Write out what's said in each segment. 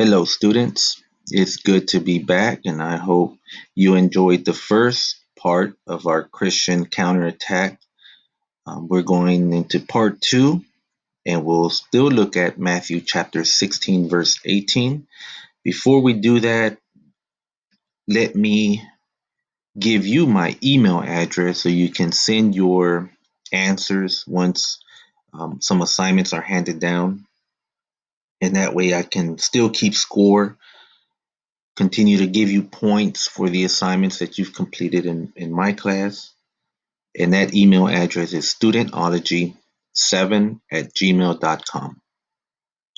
Hello, students. It's good to be back, and I hope you enjoyed the first part of our Christian counterattack. We're going into part two, and we'll still look at Matthew chapter 16, verse 18. Before we do that, let me give you my email address so you can send your answers once some assignments are handed down, and that way I can still keep score, continue to give you points for the assignments that you've completed in my class. And that email address is studentology7@gmail.com.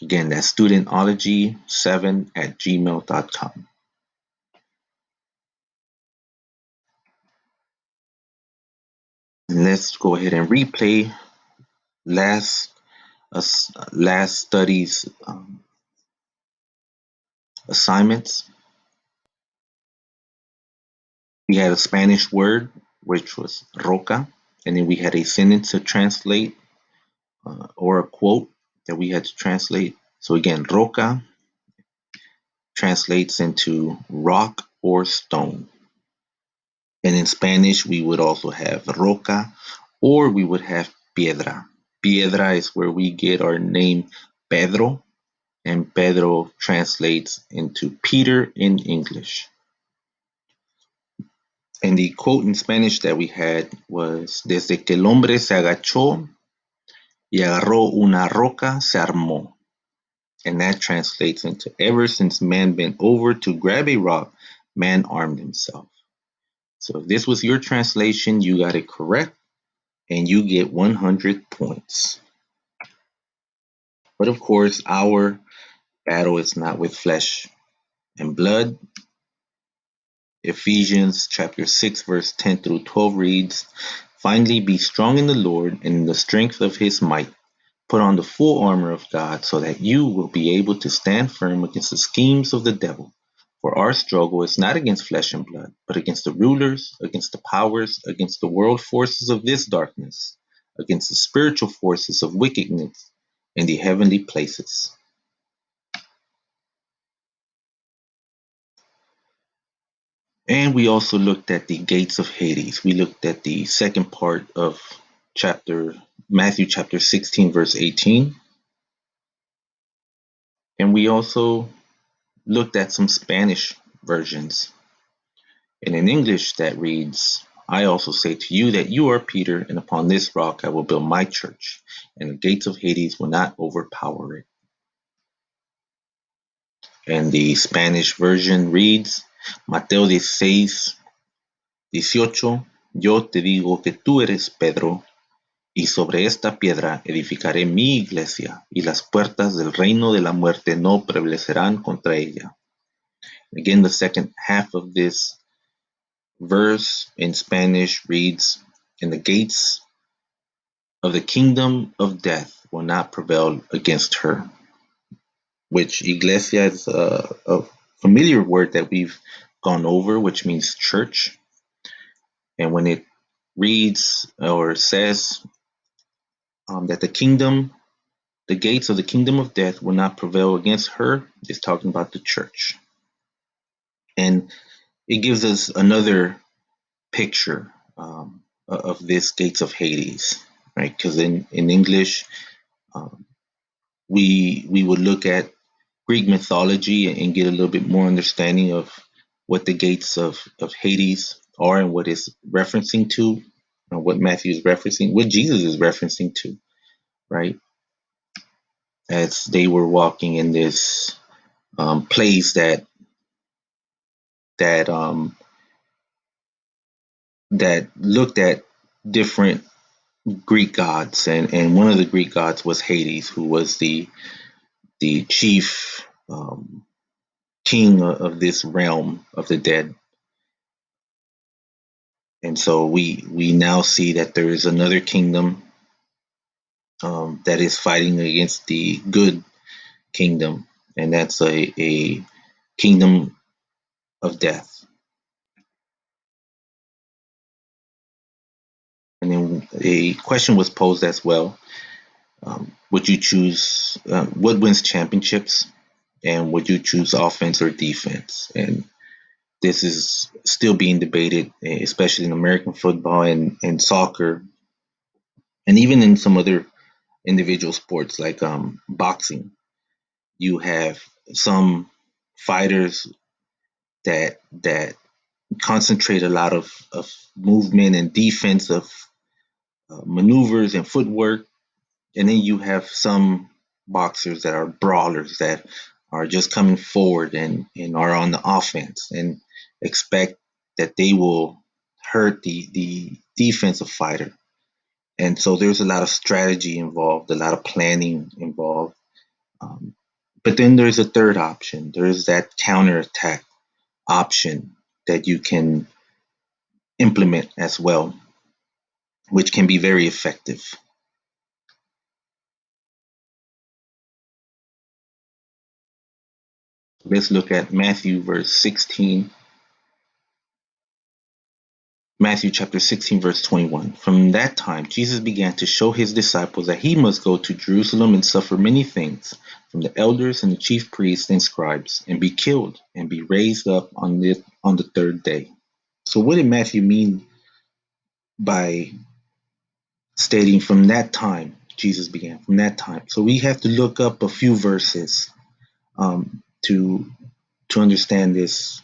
Again, that's studentology7@gmail.com. And let's go ahead and replay last last study's assignments. We had a Spanish word, which was roca, and then we had a sentence to translate, or a quote that we had to translate. So again, roca translates into rock or stone. And in Spanish, we would also have roca, or we would have piedra. Piedra is where we get our name Pedro, and Pedro translates into Peter in English. And the quote in Spanish that we had was, Desde que el hombre se agachó y agarró una roca, se armó. And that translates into, ever since man bent over to grab a rock, man armed himself. So if this was your translation, you got it correct, and you get 100 points. But of course, our battle is not with flesh and blood. Ephesians chapter 6, verse 10 through 12 reads, Finally, be strong in the Lord and in the strength of his might. Put on the full armor of God so that you will be able to stand firm against the schemes of the devil. For our struggle is not against flesh and blood, but against the rulers, against the powers, against the world forces of this darkness, against the spiritual forces of wickedness in the heavenly places. And we also looked at the gates of Hades. We looked at the second part of Matthew chapter 16, verse 18. And we also looked at some Spanish versions. And in English, that reads, I also say to you that you are Peter, and upon this rock I will build my church, and the gates of Hades will not overpower it. And the Spanish version reads, Mateo 16:18, Yo te digo que tú eres Pedro, y sobre esta piedra edificaré mi iglesia, y las puertas del reino de la muerte no prevalecerán contra ella. Again, the second half of this verse in Spanish reads, And the gates of the kingdom of death will not prevail against her. Which iglesia is a familiar word that we've gone over, which means church. And when it reads or says that the gates of the kingdom of death will not prevail against her, it's talking about the church. And it gives us another picture of this gates of Hades, right? Because in English, we would look at Greek mythology and get a little bit more understanding of what the gates of Hades are and what it's referencing to, what Matthew is referencing, what Jesus is referencing to, right? As they were walking in this place that that looked at different Greek gods, and one of the Greek gods was Hades, who was the chief king of this realm of the dead. And so we now see that there is another kingdom that is fighting against the good kingdom, and that's a kingdom of death. And then a question was posed as well. Would you choose what wins championships? And would you choose offense or defense? And this is still being debated, especially in American football and soccer, and even in some other individual sports like boxing. You have some fighters that concentrate a lot of movement and defensive maneuvers and footwork, and then you have some boxers that are brawlers that are just coming forward and are on the offense and expect that they will hurt the defensive fighter. And so there's a lot of strategy involved, a lot of planning involved. Um, but then there's a third option. There's that counterattack option that you can implement as well, which can be very effective. Let's look at Matthew chapter 16, verse 21. From that time, Jesus began to show his disciples that he must go to Jerusalem and suffer many things from the elders and the chief priests and scribes, and be killed and be raised up on the third day. So, what did Matthew mean by stating from that time Jesus began? From that time. So, we have to look up a few verses to understand this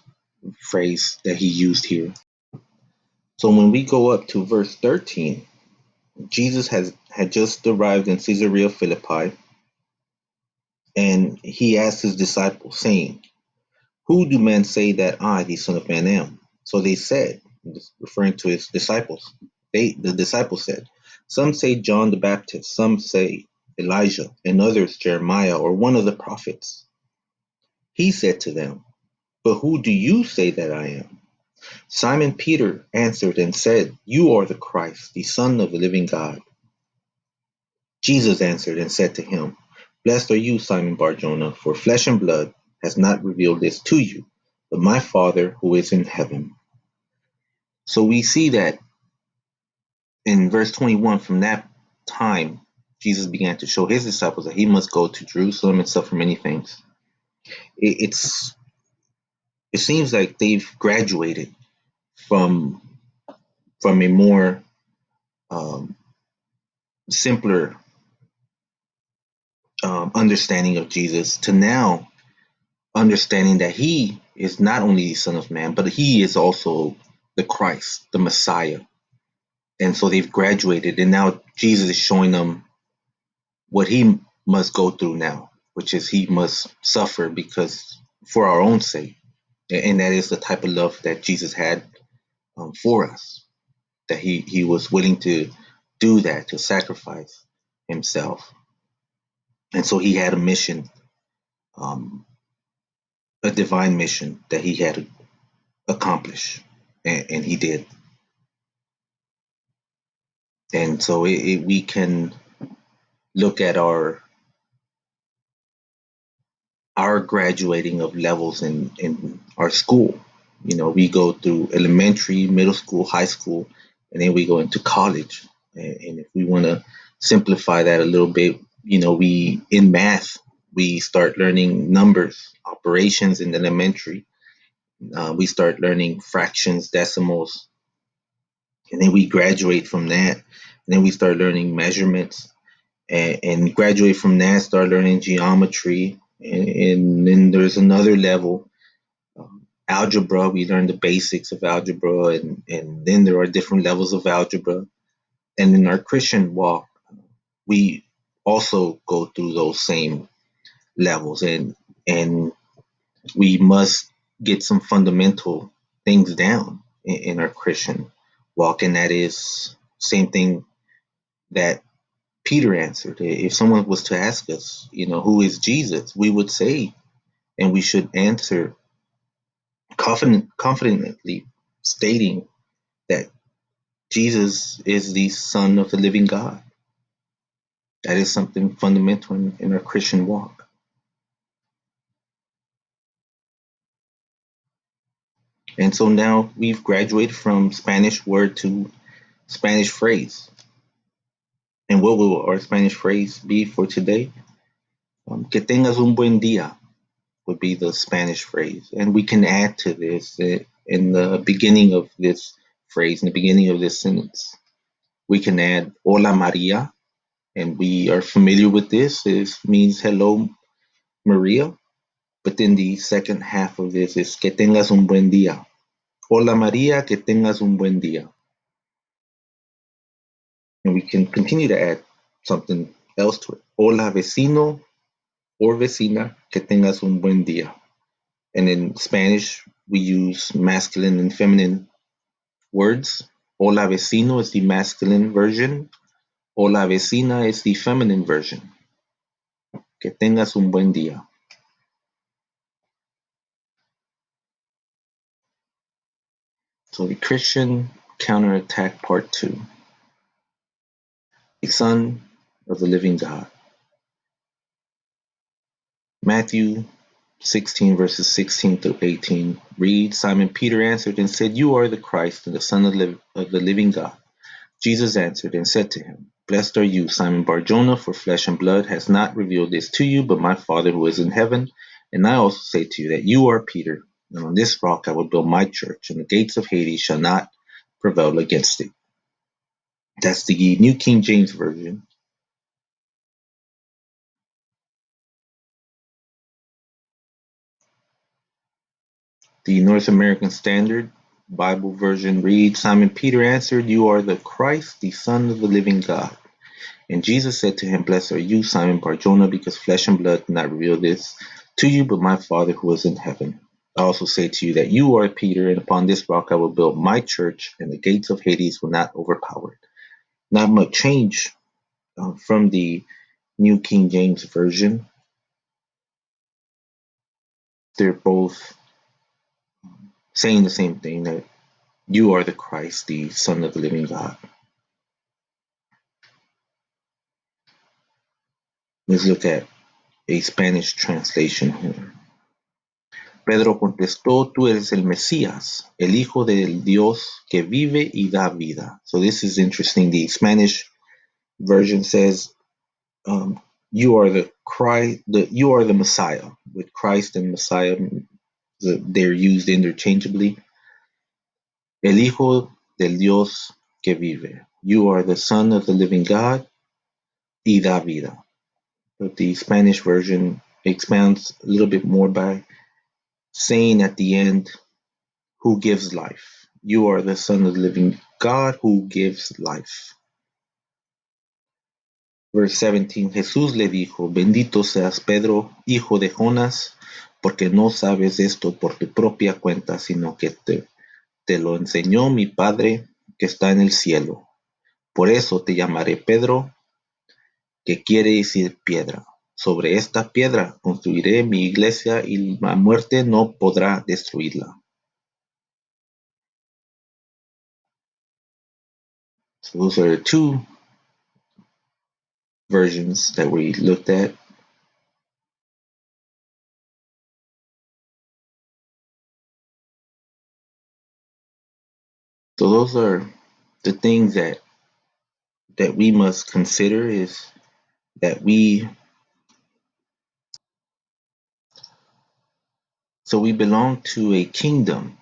phrase that he used here. So, when we go up to verse 13, Jesus had just arrived in Caesarea Philippi, and he asked his disciples, saying, "Who do men say that I, the Son of Man, am?" So they said, referring to his disciples, the disciples said, "Some say John the Baptist, some say Elijah, and others Jeremiah or one of the prophets." He said to them, "But who do you say that I am?" Simon Peter answered and said, "You are the Christ, the Son of the living God." Jesus answered and said to him, "Blessed are you, Simon Barjona, for flesh and blood has not revealed this to you, but my Father who is in heaven." So we see that in verse 21, from that time, Jesus began to show his disciples that he must go to Jerusalem and suffer many things. It's it seems like they've graduated from from a more um, simpler understanding of Jesus to now understanding that he is not only the Son of Man, but he is also the Christ, the Messiah. And so they've graduated, and now Jesus is showing them what he must go through now, which is he must suffer because for our own sake. And that is the type of love that Jesus had for us, that he was willing to do that, to sacrifice himself. And so he had a mission, um, a divine mission that he had to accomplish, and he did. And so we can look at our graduating of levels in our school. We go through elementary, middle school, high school, and then we go into college. And if we want to simplify that a little bit, we in math we start learning numbers, operations in elementary. We start learning fractions, decimals, and then we graduate from that. And then we start learning measurements, and graduate from that, start learning geometry, and then there's another level, algebra. We learn the basics of algebra, and then there are different levels of algebra. And in our Christian walk, we also go through those same levels, and we must get some fundamental things down in our Christian walk, and that is same thing that Peter answered. If someone was to ask us, who is Jesus, we would say, and we should answer confidently, stating that Jesus is the Son of the living God. That is something fundamental in our Christian walk. And so now we've graduated from Spanish word to Spanish phrase. And what will our Spanish phrase be for today? Que tengas un buen día. would be the Spanish phrase. And we can add to this in the beginning of this phrase, in the beginning of this sentence. We can add Hola Maria, and we are familiar with this. It means hello Maria. But then the second half of this is que tengas un buen día. Hola María, que tengas un buen día. And we can continue to add something else to it. Hola vecino or vecina, que tengas un buen día. And in Spanish, we use masculine and feminine words. Hola vecino is the masculine version. Hola vecina is the feminine version. Que tengas un buen día. So the Christian counterattack part 2. The Son of the Living God. Matthew 16 verses 16 through 18 read, Simon Peter answered and said, You are the Christ, and the Son of the living God. Jesus answered and said to him, Blessed are you, Simon Bar-Jonah, for flesh and blood has not revealed this to you, but my Father who is in heaven. And I also say to you that you are Peter, and on this rock I will build my church, and the gates of Hades shall not prevail against it. That's the New King James Version. The North American Standard Bible Version reads, Simon Peter answered, You are the Christ, the Son of the living God. And Jesus said to him, Blessed are you, Simon Bar-Jonah, because flesh and blood did not reveal this to you, but my Father who is in heaven. I also say to you that you are Peter, and upon this rock I will build my church, and the gates of Hades will not overpower it. Not much change from the New King James Version. They're both saying the same thing, that you are the Christ, the Son of the living God. Let's look at a Spanish translation here. Pedro contestó, tú eres el Mesías, el Hijo del Dios que vive y da vida. So this is interesting. The Spanish version says, you are the Christ, you are the Messiah. With Christ and Messiah, they're used interchangeably. El Hijo del Dios que vive. You are the Son of the living God y da vida. But the Spanish version expounds a little bit more by saying at the end, who gives life. You are the Son of the living God who gives life. Verse 17, Jesús le dijo, bendito seas Pedro, hijo de Jonás, porque no sabes esto por tu propia cuenta, sino que te lo enseñó mi Padre que está en el cielo. Por eso te llamaré Pedro, que quiere decir piedra. Sobre esta piedra construiré mi iglesia y la muerte no podrá destruirla. So those are the two versions that we looked at. So those are the things that we must consider, is that we belong to a kingdom,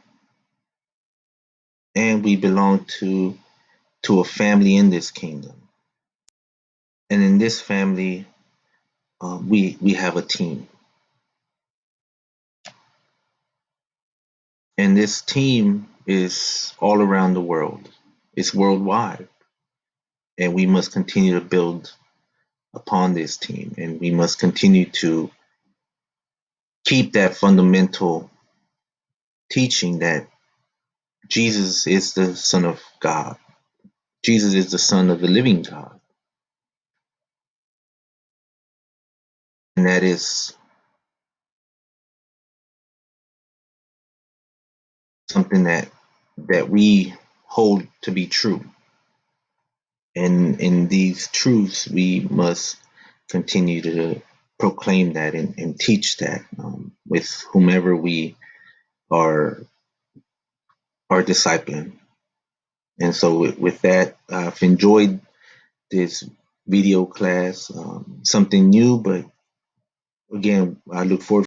and we belong to a family in this kingdom. And in this family, we have a team. And this team is all around the world. It's worldwide. And we must continue to build upon this team. And we must continue to keep that fundamental teaching that Jesus is the Son of God. Jesus is the Son of the living God. And that is something that we hold to be true. And in these truths, we must continue to proclaim that and teach that with whomever we are discipling. And so with that, I've enjoyed this video class, something new, but again, I look forward